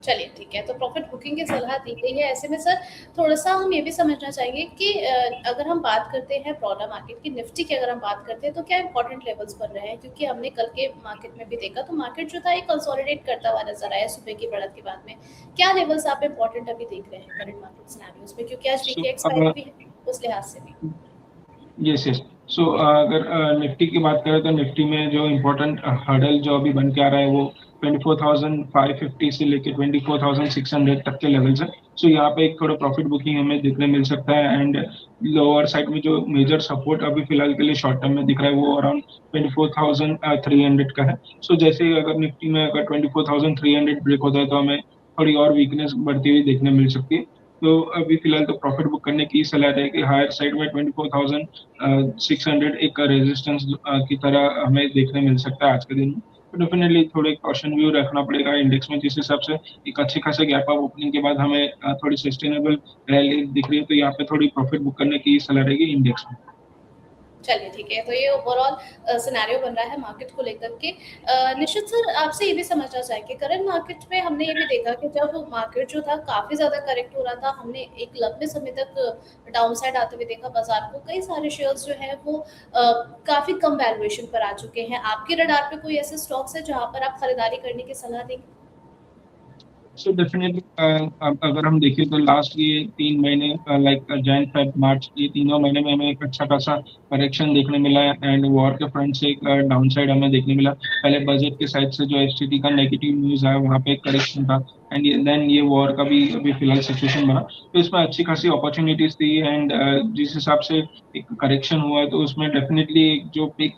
चलिए ठीक है, तो प्रॉफ़िट बुकिंग की सलाह दी गई है। ऐसे में सर थोड़ा-सा हम ये भी समझना चाहेंगे कि अगर हम बात करते हैं ब्रॉडर मार्केट की, निफ्टी की अगर हम बात करते हैं, तो क्या इम्पोर्टेंट लेवल्स बन रहे हैं? क्योंकि हमने कल के मार्केट में भी देखा, तो मार्केट जो था, एक कंसोलिडेट करता हुआ नज़र आया सुबह की बढ़त के बाद में। क्या लेवल्स आप इम्पोर्टेंट अभी देख रहे हैं करंट मार्केट सिनेरियोज़ में? क्योंकि आज सो वीकली एक्सपायरी भी है, उस लिहाज से भी। Yes yes. सो अगर निफ्टी की बात करें तो निफ्टी में जो इम्पोर्टेंट हर्डल जो अभी बन के आ रहा है वो 24,550 से लेके 24,600 तक के लेवल्स है। सो यहाँ पे एक थोड़ा प्रॉफिट बुकिंग हमें देखने मिल सकता है। एंड लोअर साइड में जो मेजर सपोर्ट अभी फिलहाल के लिए शॉर्ट टर्म में दिख रहा है वो अराउंड 24,300 का है। सो जैसे ही अगर निफ्टी में अगर 24,300 ब्रेक होता है तो हमें थोड़ी और वीकनेस बढ़ती हुई देखने मिल सकती है। तो अभी फिलहाल तो प्रॉफिट बुक करने की सलाह रहेगी। हायर साइड में 24,600 एक रेजिस्टेंस की तरह हमें देखने मिल सकता है आज के दिन में। तो डेफिनेटली थोड़े कॉशन व्यू रखना पड़ेगा इंडेक्स में, जिस हिसाब से एक अच्छे खासे गैप अप ओपनिंग के बाद हमें थोड़ी सस्टेनेबल रैली दिख रही है, तो यहाँ पे थोड़ी प्रॉफिट बुक करने की सलाह रहेगी इंडेक्स में। चलिए ठीक है, तो ये ओवरऑल सिनेरियो बन रहा है मार्केट को लेकर के। निश्चित सर आपसे ये भी समझना चाहेंगे, करंट मार्केट में हमने ये भी देखा कि जब मार्केट जो था काफ़ी ज़्यादा करेक्ट हो रहा था, हमने एक लंबे समय तक डाउन साइड आते हुए देखा बाजार को। कई सारे शेयर्स जो हैं वो काफ़ी कम वैल्यूएशन पर आ चुके हैं। आपके रडार पे कोई ऐसे स्टॉक्स हैं जहाँ पर आप खरीदारी करने की सलाह देंगे? सो डेफिनेटली अगर हम देखें तो लास्ट ये 3 महीने लाइक जैन फेब मार्च, ये तीनों महीने में हमें एक अच्छा खासा करेक्शन देखने मिला है। एंड वॉर के फ्रंट से एक डाउन साइड हमें देखने मिला। पहले बजट के साइड से जो एसटीटी का नेगेटिव न्यूज आया वहाँ पे एक करेक्शन था। एंड देन ये वॉर का भी अभी फिलहाल सिचुएशन बना, तो इसमें अच्छी खासी अपॉर्चुनिटीज थी। एंड जिस हिसाब से एक करेक्शन हुआ है तो उसमें डेफिनेटली जो पिक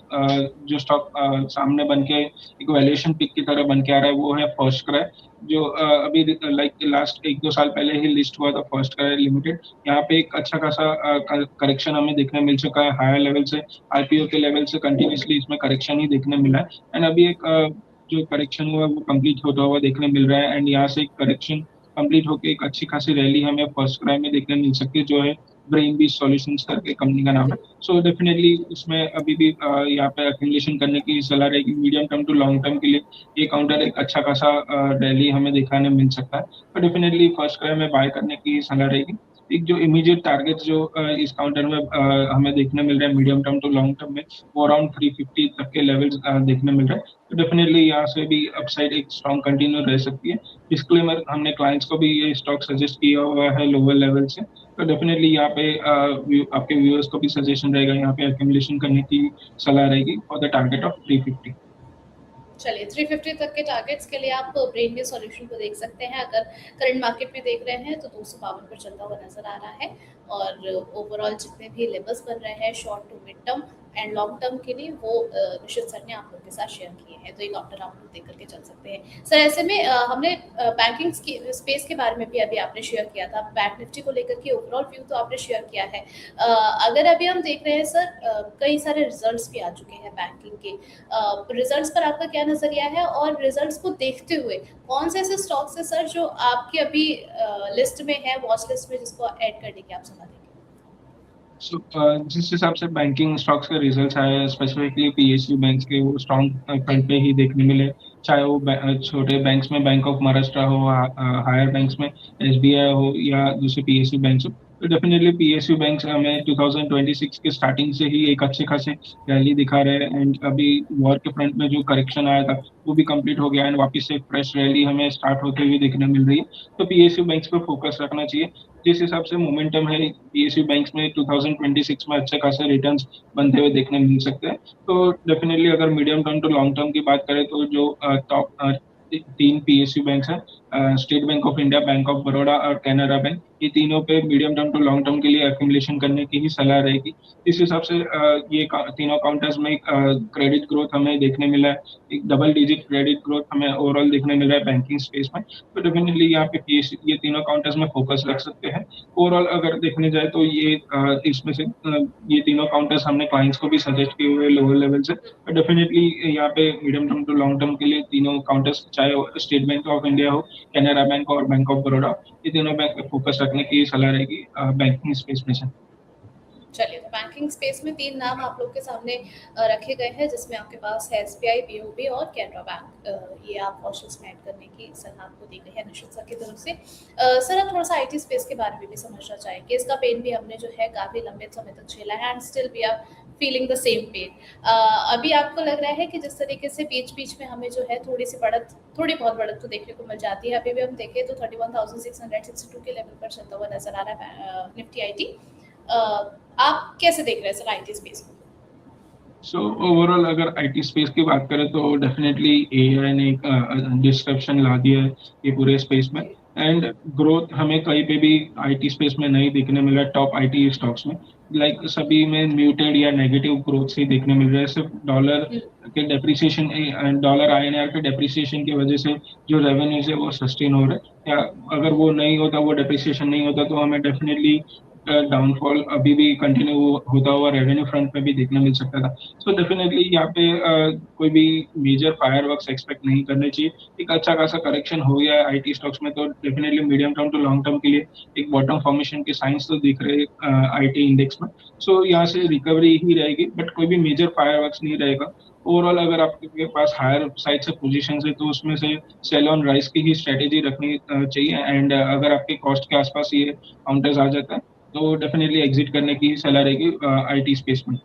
जो स्टॉक सामने बन के एक वैल्यूएशन पिक की तरह बन के आ रहा है वो है फर्स्ट क्राई, जो अभी लाइक लास्ट 1-2 साल पहले ही लिस्ट हुआ था फर्स्ट क्राई लिमिटेड। यहाँ पे एक अच्छा खासा करेक्शन हमें देखने मिल चुका है हायर लेवल से। आईपीओ के लेवल से कंटिन्यूसली इसमें करेक्शन ही देखने मिला है। एंड अभी एक जो करेक्शन हुआ है वो कंप्लीट होता हुआ देखने मिल रहा है। एंड यहाँ से एक करेक्शन कंप्लीट होकर एक अच्छी खासी रैली हमें फर्स्ट क्राई में देखने मिल सकती है, जो है ब्रेन बी सॉल्यूशंस करके कंपनी का नाम है। सो डेफिनेटली उसमें अभी भी यहाँ पे एक्यूमुलेशन करने की सलाह रहेगी। Medium term to long term के लिए ये काउंटर एक अच्छा खासा रैली हमें दिखाने मिल सकता है। तो डेफिनेटली फर्स्ट क्राई में बाय करने की सलाह रहेगी। एक जो इमीडिएट टारगेट जो इस काउंटर में हमें देखने मिल रहा है medium term to long term में, वो अराउंड 350 तक के लेवल्स देखने मिल रहे हैं। तो डेफिनेटली यहाँ से भी अपसाइड एक स्ट्रॉन्ग कंटिन्यू रह सकती है। डिस्क्लेमर, हमने क्लाइंट्स को भी ये स्टॉक सजेस्ट किया हुआ है लोअर लेवल से। तो डेफिनेटली यहाँ पे आपके व्यूअर्स को भी सजेशन रहेगा, यहाँ पे एक्यूमुलेशन करने की सलाह रहेगी फॉर द टारगेट ऑफ 350। चलिए 350 तक के टारगेट्स के लिए आप ब्रेन में सॉल्यूशन को देख सकते हैं। अगर करंट मार्केट में देख रहे हैं तो 252 पर चलता हुआ नजर आ रहा है। और ओवरऑल जितने भी लेवल्स बन रहे हैं short to mid term and long term के लिए, वो निश्चित सर ने आप लोग के साथ शेयर किए हैं, तो एक आफ्टर आउटलुक देख करके चल सकते हैं सर। ऐसे में हमने बैंकिंग स्पेस के बारे में भी अभी आपने शेयर किया था, बैंक निफ्टी को लेकर के ओवरऑल व्यू तो आपने शेयर किया है। अगर अभी हम देख रहे हैं सर, कई सारे रिजल्ट्स भी आ चुके हैं बैंकिंग के। रिजल्ट्स पर आपका क्या नज़रिया है, और रिजल्ट्स को देखते हुए कौन से ऐसे स्टॉक्स हैं सर जो आपके अभी लिस्ट में है, वॉच लिस्ट में, जिसको ऐड करने की आप सलाह देंगे? So, जिस हिसाब से बैंकिंग स्टॉक्स के रिजल्ट्स आए हैं स्पेसिफिकली पीएसयू बैंक्स के, वो स्ट्रॉन्ग जी। फ्रंट पे ही देखने मिले। चाहे वो छोटे बैंक्स में बैंक ऑफ महाराष्ट्र हो, हायर बैंक्स में एसबीआई हो, या दूसरे पीएसयू बैंक्स हो। तो डेफिनेटली पीएसयू बैंक्स हमें 2026 के स्टार्टिंग से ही एक अच्छे खासे रैली दिखा रहे हैं। एंड अभी वॉर के फ्रंट में जो करेक्शन आया था वो भी कंप्लीट हो गया, एंड वापस से फ्रेश रैली हमें स्टार्ट होते हुए देखने मिल रही है। तो पीएसयू बैंक्स पे फोकस रखना चाहिए। जिस हिसाब से मोमेंटम है पीएसयू बैंक्स में, 2026 में अच्छे खासे रिटर्न्स बनते हुए देखने मिल सकते हैं। तो डेफिनेटली अगर medium term to long term की बात करें तो जो टॉप 3 पीएसयू बैंक्स हैं, State Bank of India, bank of Baroda और कैनरा बैंक, ये तीनों पे medium term to long term के लिए एक्यूमुलेशन करने की ही सलाह रहेगी। इस हिसाब से ये तीनों काउंटर्स में क्रेडिट ग्रोथ हमें देखने मिला है। एक डबल डिजिट क्रेडिट ग्रोथ हमें ओवरऑल देखने मिल रहा है बैंकिंग स्पेस में। तो डेफिनेटली यहाँ पे ये तीनों काउंटर्स में फोकस रख सकते हैं। ओवरऑल अगर देखने जाए तो ये इसमें से ये तीनों काउंटर्स हमने क्लाइंट्स को भी सजेस्ट किए हुए लोअर लेवल से। तो डेफिनेटली यहाँ पे medium term to long term के लिए तीनों काउंटर्स, चाहे स्टेट बैंक ऑफ इंडिया हो, कैनरा बैंक और बैंक ऑफ बड़ौदा, ये तीनों बैंक पे फोकस रखने की सलाह रहेगी बैंकिंग स्पेस में से। चलिए, तो बैंक बैंकिंग स्पेस में 3 नाम आप लोग के सामने रखे गए हैं, जिसमें आपके पास है एसबीआई, बीओबी और कैनरा बैंक। ये आप वॉचलिस्ट में ऐड करने की सलाह आपको दी गई है निश्चित सर की तरफ से। सर आप थोड़ा-सा आईटी स्पेस के बारे में भी समझना चाहेंगे। इसका पेन भी हमने जो है काफ़ी लंबे समय तक झेला है and still we are feeling the same pain. अभी आपको लग रहा है कि जिस तरीके से बीच-बीच में हमें जो है थोड़ी-सी बढ़त, थोड़ी बहुत बढ़त तो देखने को मिल जाती है। अभी भी हम देखें तो 31,662 के लेवल पर चलता हुआ नज़र आ रहा है निफ्टी आईटी। आप कैसे देख रहे हैं सर आईटी स्पेस को? सो ओवरऑल अगर आईटी स्पेस की बात करें तो डेफिनेटली एआई ने एक डिस्ट्रप्शन ला दिया है ये पूरे स्पेस में, जी। एंड ग्रोथ हमें कहीं पे भी आईटी स्पेस में नहीं देखने मिल रहा है टॉप आईटी स्टॉक्स में। लाइक सभी में म्यूटेड या नेगेटिव ग्रोथ ही देखने मिल रहा है। सिर्फ डॉलर हुँ, के डेप्रिसिएशन, डॉलर आईएनआर के डेप्रिसिएशन की वजह से जो रेवेन्यूज है वो सस्टेन हो रहा है। या अगर वो नहीं होता, वो डेप्रिसिएशन नहीं होता, तो हमें डेफिनेटली डाउनफॉल अभी भी कंटिन्यू होता हुआ रेवेन्यू फ्रंट पे भी देखने मिल सकता था। सो डेफिनेटली यहाँ पे कोई भी मेजर फायरवर्क्स एक्सपेक्ट नहीं करने चाहिए। एक अच्छा खासा करेक्शन हो गया है आईटी स्टॉक्स में, तो definitely medium term to long term के लिए एक बॉटम फॉर्मेशन के साइंस तो दिख रहे आईटी इंडेक्स में। सो यहाँ से रिकवरी ही रहेगी, बट कोई भी मेजर फायरवर्क्स नहीं रहेगा। ओवरऑल अगर आपके पास हायर साइड से पोजीशन है तो उसमें से सेल ऑन राइस की ही स्ट्रेटेजी रखनी चाहिए, एंड अगर आपके कॉस्ट के आसपास ये काउंटर्स आ जाता है तो डेफिनेटली एग्जिट करने की सलाह रहेगी आईटी स्पेस में।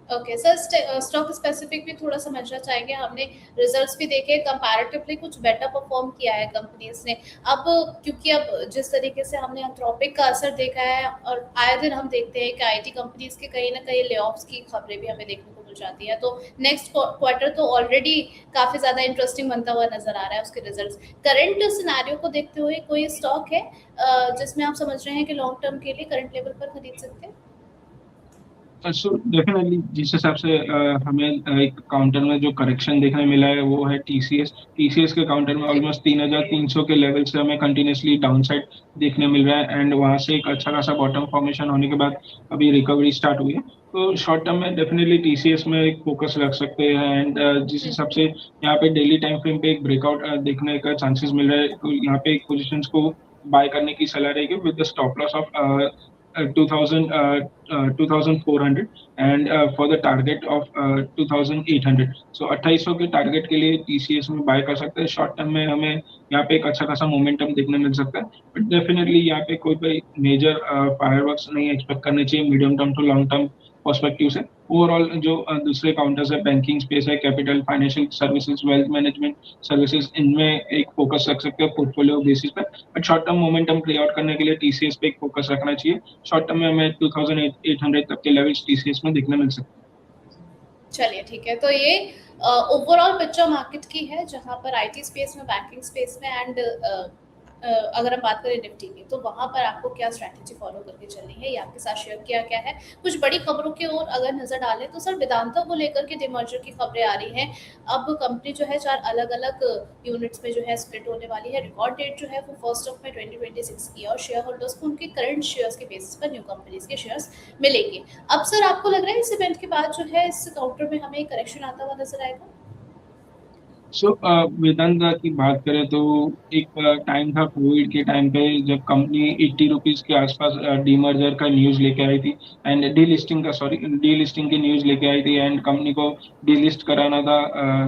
ओके सर, स्टॉक स्पेसिफिक भी थोड़ा समझना चाहेंगे। हमने रिजल्ट्स भी देखे, कंपैरेटिवली कुछ बेटर परफॉर्म किया है कंपनीज ने। अब क्योंकि अब जिस तरीके से हमने एंथ्रोपिक का असर देखा है और आए दिन हम देखते हैं कि आईटी कंपनीज के कहीं ना कहीं लेऑफ्स की खबरें भी हमें देखने को मिल जाती है, तो नेक्स्ट क्वार्टर तो ऑलरेडी काफी ज्यादा इंटरेस्टिंग बनता हुआ नजर आ रहा है उसके रिजल्ट्स। करंट सिनेरियो को देखते हुए कोई स्टॉक है जिसमें आप समझ रहे हैं कि लॉन्ग टर्म के लिए करंट लेवल पर खरीद सकते हैं? सो डेफिनेटली जिस हिसाब से हमें एक काउंटर में जो करेक्शन देखने मिला है वो है टीसीएस। टीसीएस के काउंटर में जी। ऑलमोस्ट 3,300 के लेवल से हमें कंटिन्यूसली डाउन साइड देखने मिल रहा है, एंड वहां से एक अच्छा खासा बॉटम फॉर्मेशन होने के बाद अभी रिकवरी स्टार्ट हुई है। तो शॉर्ट टर्म में डेफिनेटली टीसीएस में एक फोकस रख सकते हैं, एंड जिस हम्म, हिसाब से यहाँ पे डेली टाइम फ्रेम पे एक ब्रेकआउट देखने का चांसेस मिल रहा है, तो यहाँ पे एक पोजिशन को बाय करने की सलाह रहेगी with the stop loss of 2000 2400 and for the target of 2800। सो 2800 के टारगेट के लिए टीसीएस में बाय कर सकते हैं। शॉर्ट टर्म में हमें यहाँ पे एक अच्छा खासा मोमेंटम देखने मिल सकता है, बट डेफिनेटली यहाँ पे कोई भी मेजर फायरवर्क्स नहीं एक्सपेक्ट करने चाहिए medium term to long term perspective से। ओवरऑल जो दूसरे काउंटर्स है, बैंकिंग स्पेस है, capital, financial services, wealth management services, इनमें एक फोकस रख सकते हैं पोर्टफोलियो बेसिस पे। But short term momentum create out करने के लिए टीसीएस पे एक फोकस रखना चाहिए। शॉर्ट टर्म में हमें 2800 तक के लेवल्स टीसीएस में देखने मिल सकते हैं। चलिए ठीक है, तो ये ओवरऑल पिक्चर मार्केट की है, जहां पर आईटी स्पेस में, बैंकिंग स्पेस में एंड अगर हम बात करें निफ्टी की, तो वहां पर आपको क्या स्ट्रैटेजी फॉलो करके चलनी है, ये आपके साथ शेयर किया गया है। कुछ बड़ी खबरों की ओर अगर नजर डालें तो सर वेदांता को लेकर के डिमर्जर की खबरें आ रही हैं। अब कंपनी जो है 4 अलग अलग यूनिट्स में जो है स्प्लिट होने वाली है। रिकॉर्ड डेट जो है वो 1 ऑफ मई 2026 की है और शेयर होल्डर्स को उनके करंट शेयर्स के बेसिस पर न्यू कंपनीज के शेयर्स मिलेंगे। अब सर आपको लग रहा है इस इवेंट के बाद जो है इस काउंटर में हमें करेक्शन आता हुआ नजर आएगा? सो वेदांता की बात करें तो एक टाइम था कोविड के टाइम पे जब कंपनी 80 रुपीज के आसपास डीमर्जर का न्यूज लेके आई थी, एंड डीलिस्टिंग का, सॉरी, डीलिस्टिंग की न्यूज लेके आई थी, एंड कंपनी को डीलिस्ट कराना था।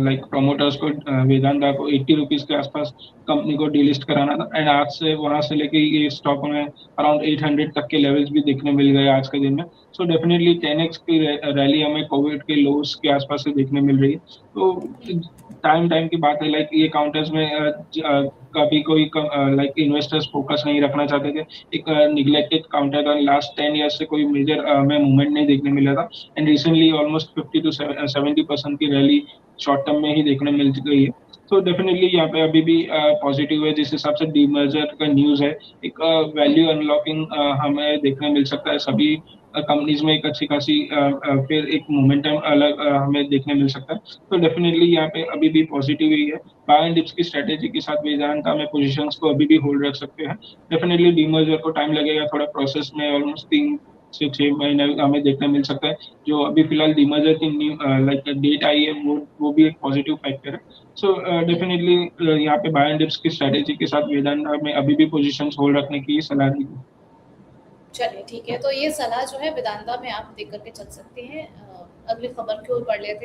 लाइक प्रमोटर्स को, वेदांता को 80 रुपीज के आसपास कंपनी को डीलिस्ट कराना था, एंड आज से वहां से लेके ये स्टॉक में अराउंड 800 तक के लेवल्स भी देखने मिल गए आज के दिन में। सो डेफिनेटली 10x की रैली हमें कोविड के लोस के आसपास से देखने मिल रही है। तो टाइम टाइम की बात है, लाइक ये काउंटर्स में कभी कोई लाइक इन्वेस्टर्स फोकस नहीं रखना चाहते थे। एक निग्लेक्टेड काउंटर था, लास्ट 10 ईयर्स से कोई मेजर में मूवमेंट नहीं देखने मिला था, एंड रिसेंटली ऑलमोस्ट 50 to 70% की रैली शॉर्ट टर्म में ही देखने मिल गई है। तो डेफिनेटली यहाँ पे अभी भी पॉजिटिव है जिस हिसाब से डीमर्जर का न्यूज है। एक वैल्यू अनलॉकिंग हमें देखने मिल सकता है सभी कंपनीज में, एक अच्छी खासी फिर एक मोमेंटम अलग हमें देखने मिल सकता है। तो डेफिनेटली यहाँ पे अभी भी पॉजिटिव ही है। बाय एंड डिप्स की स्ट्रेटेजी के साथ वेदांता में पोजीशंस को अभी भी होल्ड रख सकते हैं। डेफिनेटली डीमर्जर को टाइम लगेगा, थोड़ा प्रोसेस में ऑलमोस्ट 3 से 6 महीने हमें देखने मिल सकता है। जो अभी फिलहाल डीमर्जर की न्यू लाइक डेट आई है वो भी एक पॉजिटिव फैक्टर है। सो डेफिनेटली यहाँ पे बाय एंड डिप्स की स्ट्रेटेजी के साथ वेदांता में अभी भी पोजीशंस होल्ड रखने की सलाह दी है। चलिए ठीक है, तो ये सलाह जो है वेदांता में आप देख कर के चल सकते हैं। अगली खबर की ओर बढ़ लेते हैं।